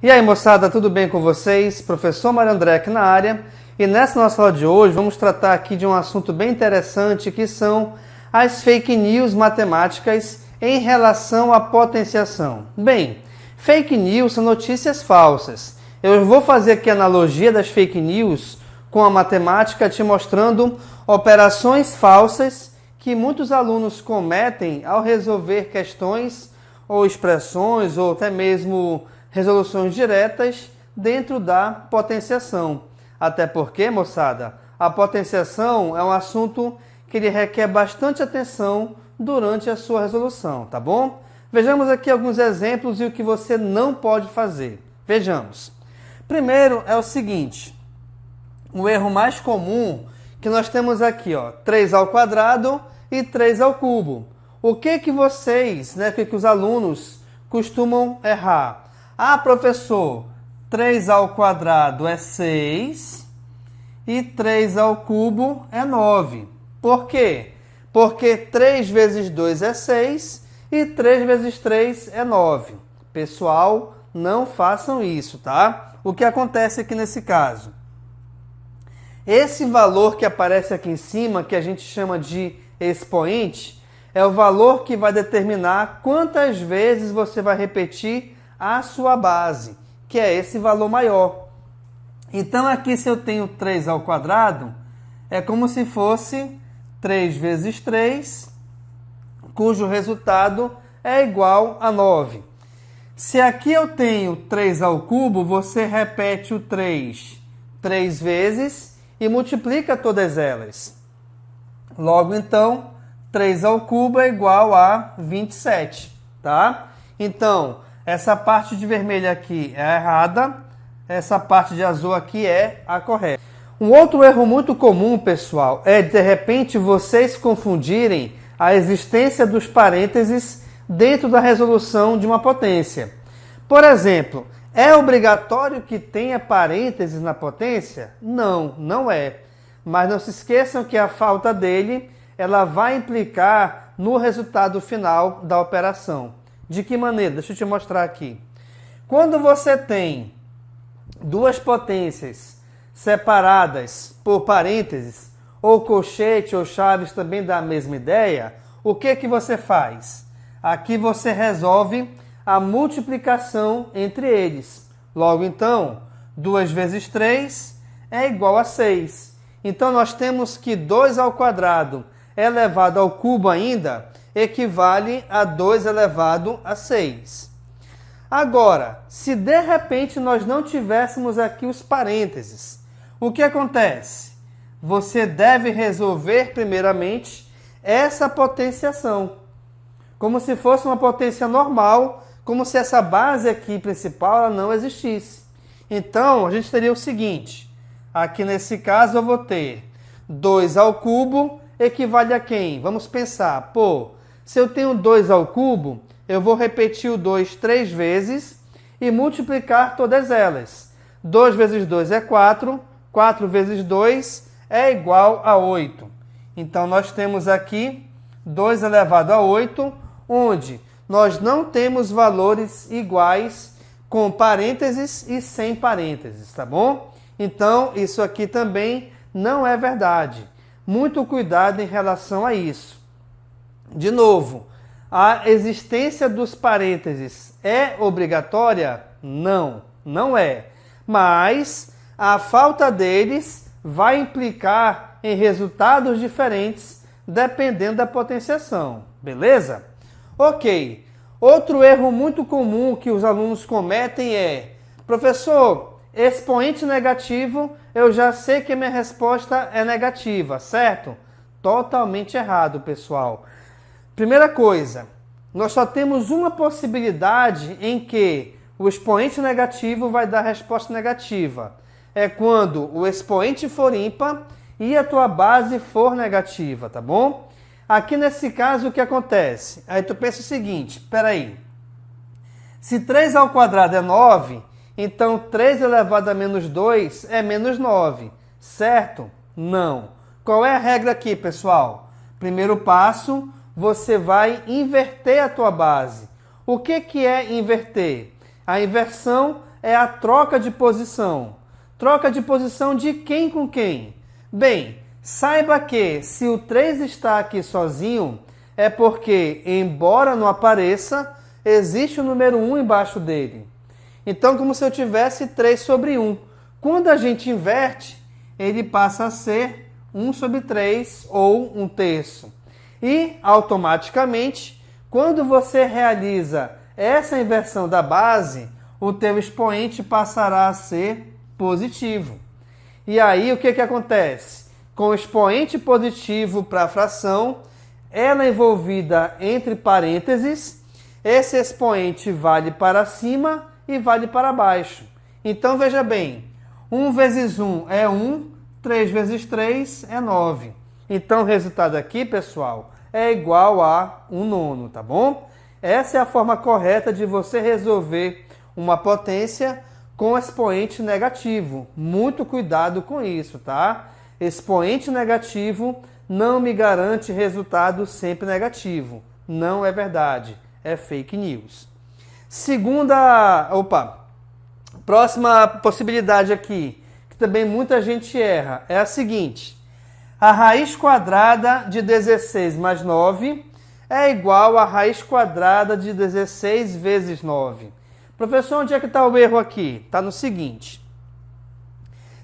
E aí, moçada, tudo bem com vocês? Professor Mário André aqui na área. E nessa nossa aula de hoje vamos tratar aqui de um assunto bem interessante, que são as fake news matemáticas em relação à potenciação. Bem, fake news são notícias falsas. Eu vou fazer aqui a analogia das fake news com a matemática, te mostrando operações falsas que muitos alunos cometem ao resolver questões ou expressões ou até mesmo resoluções diretas dentro da potenciação. Até porque, moçada, a potenciação é um assunto que ele requer bastante atenção durante a sua resolução, tá bom? Vejamos aqui alguns exemplos e o que você não pode fazer. Vejamos. Primeiro é o seguinte, o erro mais comum que nós temos aqui, 3 ao quadrado e 3 ao cubo. O que vocês, o que os alunos costumam errar? Ah, professor, 3 ao quadrado é 6 e 3 ao cubo é 9. Por quê? Porque 3 vezes 2 é 6 e 3 vezes 3 é 9. Pessoal, não façam isso, tá? O que acontece aqui nesse caso? Esse valor que aparece aqui em cima, que a gente chama de expoente, é o valor que vai determinar quantas vezes você vai repetir a sua base, que é esse valor maior. Então aqui, se eu tenho 3 ao quadrado, é como se fosse 3 vezes 3, cujo resultado é igual a 9. Se aqui eu tenho 3 ao cubo, você repete o 3 vezes e multiplica todas elas. Logo, então, 3 ao cubo é igual a 27, tá? Então, essa parte de vermelho aqui é a errada, essa parte de azul aqui é a correta. Um outro erro muito comum, pessoal, é de repente vocês confundirem a existência dos parênteses dentro da resolução de uma potência. Por exemplo, é obrigatório que tenha parênteses na potência? Não, não é. Mas não se esqueçam que a falta dele, ela vai implicar no resultado final da operação. De que maneira? Deixa eu te mostrar aqui. Quando você tem duas potências separadas por parênteses, ou colchete ou chaves também dá a mesma ideia, o que você faz? Aqui você resolve a multiplicação entre eles. Logo então, 2 vezes 3 é igual a 6. Então nós temos que 2 ao quadrado elevado ao cubo ainda equivale a 2 elevado a 6. Agora, se de repente nós não tivéssemos aqui os parênteses, o que acontece? Você deve resolver primeiramente essa potenciação, como se fosse uma potência normal, como se essa base aqui principal ela não existisse. Então, a gente teria o seguinte, aqui nesse caso eu vou ter 2 ao cubo equivale a quem? Vamos pensar, se eu tenho 2 ao cubo, eu vou repetir o 2 3 vezes e multiplicar todas elas. 2 vezes 2 é 4, 4 vezes 2 é igual a 8. Então, nós temos aqui 2 elevado a 8, onde nós não temos valores iguais com parênteses e sem parênteses, tá bom? Então, isso aqui também não é verdade. Muito cuidado em relação a isso. De novo, a existência dos parênteses é obrigatória? Não, não é. Mas a falta deles vai implicar em resultados diferentes dependendo da potenciação, beleza? Ok, outro erro muito comum que os alunos cometem é: professor, expoente negativo, eu já sei que a minha resposta é negativa, certo? Totalmente errado, pessoal. Primeira coisa, nós só temos uma possibilidade em que o expoente negativo vai dar resposta negativa. É quando o expoente for ímpar e a tua base for negativa, tá bom? Aqui nesse caso o que acontece? Aí tu pensa o seguinte, espera aí. Se 3 ao quadrado é 9, então 3 elevado a menos 2 é menos 9, certo? Não. Qual é a regra aqui, pessoal? Primeiro passo, você vai inverter a tua base. O que é inverter? A inversão é a troca de posição. Troca de posição de quem com quem? Bem, saiba que se o 3 está aqui sozinho, é porque, embora não apareça, existe o número 1 embaixo dele. Então, como se eu tivesse 3 sobre 1. Quando a gente inverte, ele passa a ser 1 sobre 3 ou 1/3. E, automaticamente, quando você realiza essa inversão da base, o teu expoente passará a ser positivo. E aí, o que acontece? Com o expoente positivo para a fração, ela é envolvida entre parênteses, esse expoente vale para cima e vale para baixo. Então, veja bem, 1 vezes 1 é 1, 3 vezes 3 é 9. Então, o resultado aqui, pessoal, é igual a 1/9, tá bom? Essa é a forma correta de você resolver uma potência com expoente negativo. Muito cuidado com isso, tá? Expoente negativo não me garante resultado sempre negativo. Não é verdade, é fake news. Próxima possibilidade aqui, que também muita gente erra, é a seguinte. A raiz quadrada de 16 mais 9 é igual a raiz quadrada de 16 vezes 9. Professor, onde é que está o erro aqui? Está no seguinte.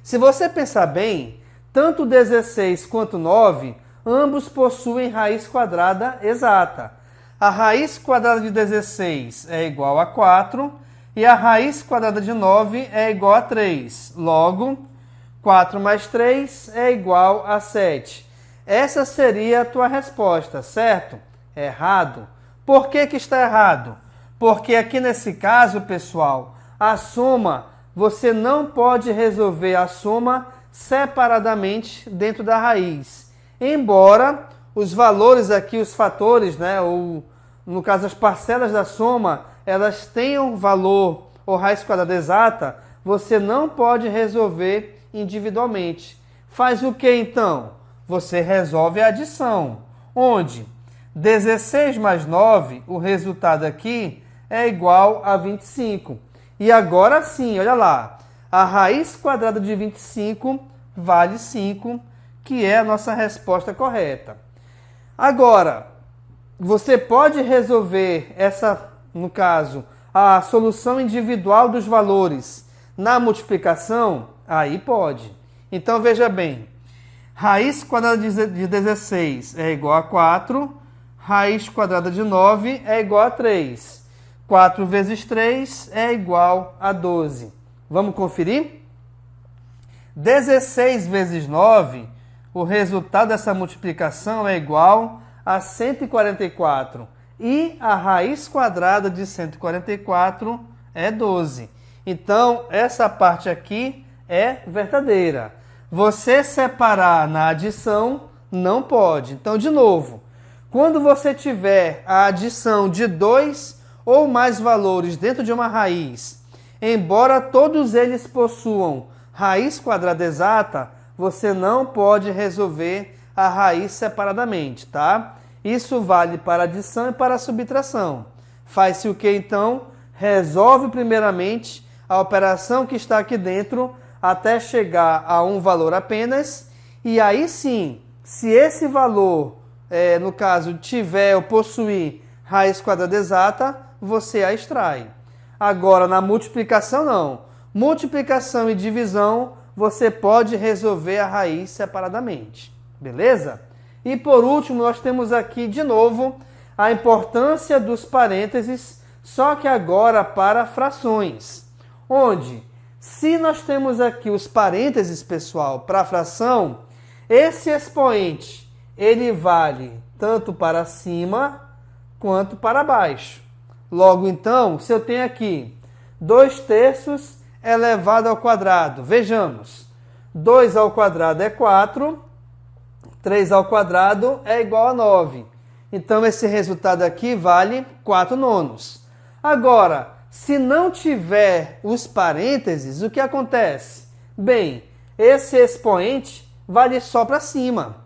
Se você pensar bem, tanto 16 quanto 9, ambos possuem raiz quadrada exata. A raiz quadrada de 16 é igual a 4 e a raiz quadrada de 9 é igual a 3. Logo, 4 mais 3 é igual a 7. Essa seria a tua resposta, certo? Errado. Por que está errado? Porque aqui nesse caso, pessoal, a soma, você não pode resolver a soma separadamente dentro da raiz. Embora os valores aqui, os fatores, né, ou no caso as parcelas da soma, elas tenham valor ou raiz quadrada exata, você não pode resolver individualmente. Faz o que então? Você resolve a adição, onde 16 mais 9, o resultado aqui é igual a 25. E agora sim, olha lá, a raiz quadrada de 25 vale 5, que é a nossa resposta correta. Agora, você pode resolver essa, no caso, a solução individual dos valores na multiplicação? Aí pode. Então, veja bem, raiz quadrada de 16 é igual a 4, raiz quadrada de 9 é igual a 3. 4 vezes 3 é igual a 12. Vamos conferir? 16 vezes 9, o resultado dessa multiplicação é igual a 144. E a raiz quadrada de 144 é 12. Então, essa parte aqui é verdadeira. Você separar na adição não pode. Então, de novo, quando você tiver a adição de 2 ou mais valores dentro de uma raiz, embora todos eles possuam raiz quadrada exata, você não pode resolver a raiz separadamente, tá? Isso vale para adição e para subtração. Faz-se o que então? Resolve primeiramente a operação que está aqui dentro até chegar a um valor apenas, e aí sim, se esse valor, no caso, tiver ou possuir raiz quadrada exata, você a extrai. Agora, na multiplicação, não. Multiplicação e divisão, você pode resolver a raiz separadamente. Beleza? E por último, nós temos aqui, de novo, a importância dos parênteses, só que agora para frações. Onde, se nós temos aqui os parênteses, pessoal, para a fração, esse expoente, ele vale tanto para cima quanto para baixo. Logo, então, se eu tenho aqui 2/3 elevado ao quadrado, vejamos, 2 ao quadrado é 4, 3 ao quadrado é igual a 9. Então, esse resultado aqui vale 4/9. Agora, se não tiver os parênteses, o que acontece? Bem, esse expoente vale só para cima.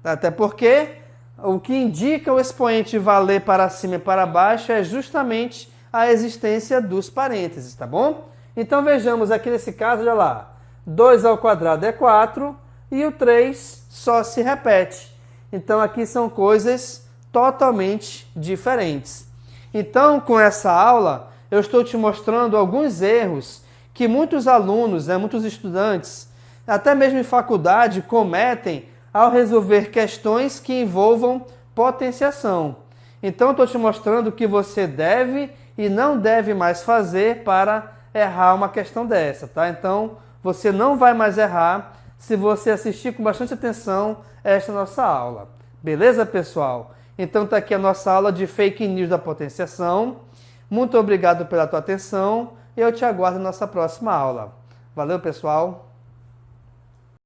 Até porque o que indica o expoente valer para cima e para baixo é justamente a existência dos parênteses, tá bom? Então vejamos aqui nesse caso, olha lá, 2 ao quadrado é 4 e o 3 só se repete. Então aqui são coisas totalmente diferentes. Então com essa aula eu estou te mostrando alguns erros que muitos alunos, muitos estudantes, até mesmo em faculdade, cometem ao resolver questões que envolvam potenciação. Então estou te mostrando o que você deve e não deve mais fazer para errar uma questão dessa, tá? Então você não vai mais errar se você assistir com bastante atenção esta nossa aula. Beleza, pessoal? Então está aqui a nossa aula de fake news da potenciação. Muito obrigado pela tua atenção e eu te aguardo na nossa próxima aula. Valeu, pessoal!